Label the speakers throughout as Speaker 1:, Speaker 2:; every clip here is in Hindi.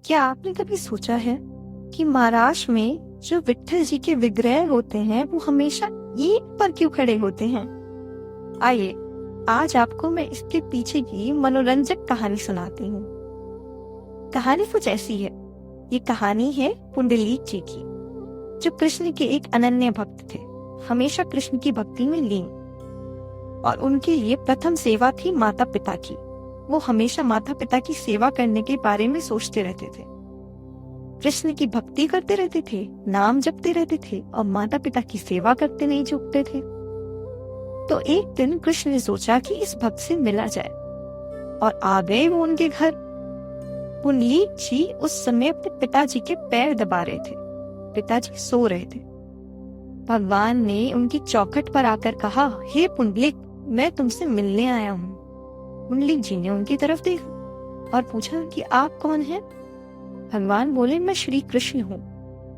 Speaker 1: क्या आपने कभी सोचा है कि महाराष्ट्र में जो विट्ठल जी के विग्रह होते हैं वो हमेशा ईंट पर क्यों खड़े होते हैं? आइए आज आपको मैं इसके पीछे की मनोरंजक कहानी सुनाती हूँ। कहानी कुछ ऐसी है। ये कहानी है पुंडलीक जी की, जो कृष्ण के एक अनन्य भक्त थे, हमेशा कृष्ण की भक्ति में लीन। और उनके लिए प्रथम सेवा थी माता पिता की। वो हमेशा माता पिता की सेवा करने के बारे में सोचते रहते थे, कृष्ण की भक्ति करते रहते थे, नाम जपते रहते थे और माता पिता की सेवा करते नहीं चूकते थे। तो एक दिन कृष्ण ने सोचा कि इस भक्त से मिला जाए और आ गए वो उनके घर। पुंडलीक जी उस समय अपने पिताजी के पैर दबा रहे थे। पिताजी सो रहे थे। भगवान ने उनकी चौखट पर आकर कहा, हे पुंडलीक, मैं तुमसे मिलने आया हूँ। पुंडलीक जी ने उनकी तरफ देखा और पूछा कि आप कौन हैं? भगवान बोले, मैं श्री कृष्ण हूँ,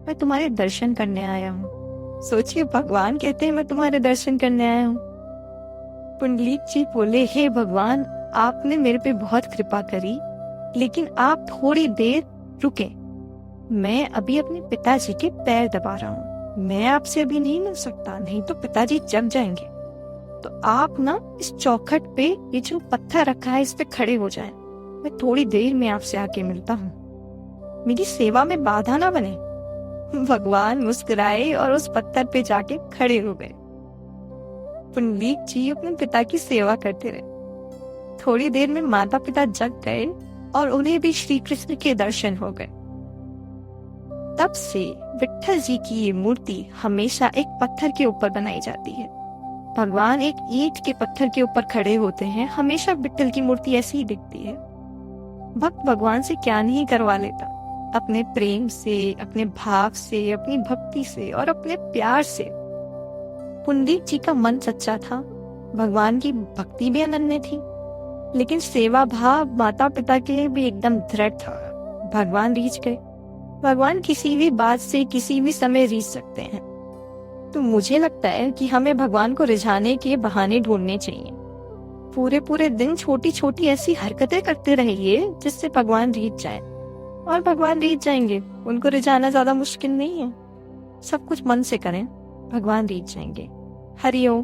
Speaker 1: मैं तुम्हारे दर्शन करने आया हूँ। सोचिए, भगवान कहते हैं मैं तुम्हारे दर्शन करने आया हूँ। पुंडलीक जी बोले, हे भगवान, आपने मेरे पे बहुत कृपा करी, लेकिन आप थोड़ी देर रुके, मैं अभी अपने पिताजी के पैर दबा रहा हूँ, मैं आपसे अभी नहीं मिल सकता, नहीं तो पिताजी जग जाएंगे। तो आप ना इस चौखट पे ये जो पत्थर रखा है इस पे खड़े हो जाएं, मैं थोड़ी देर में आपसे आके मिलता हूँ, मेरी सेवा में बाधा ना बने। भगवान मुस्कुराए और उस पत्थर पे जाके खड़े हो गए। पुंडलीक जी अपने पिता की सेवा करते रहे। थोड़ी देर में माता पिता जग गए और उन्हें भी श्री कृष्ण के दर्शन हो गए। तब से विट्ठल जी की ये मूर्ति हमेशा एक पत्थर के ऊपर बनाई जाती है। भगवान एक ईंट के पत्थर के ऊपर खड़े होते हैं, हमेशा विट्ठल की मूर्ति ऐसी ही दिखती है। भक्त भगवान से क्या नहीं करवा लेता, अपने प्रेम से, अपने भाव से, अपनी भक्ति से और अपने प्यार से। पुंडलीक जी का मन सच्चा था, भगवान की भक्ति भी अनन्य थी, लेकिन सेवा भाव माता पिता के लिए भी एकदम दृढ़ था। भगवान रीझ गए। भगवान किसी भी बात से किसी भी समय रीझ सकते हैं। तो मुझे लगता है कि हमें भगवान को रिझाने के बहाने ढूंढने चाहिए। पूरे पूरे दिन छोटी छोटी ऐसी हरकतें करते रहिए जिससे भगवान रीझ जाए, और भगवान रीझ जाएंगे। उनको रिझाना ज्यादा मुश्किल नहीं है। सब कुछ मन से करें, भगवान रीझ जाएंगे। हरि ओम।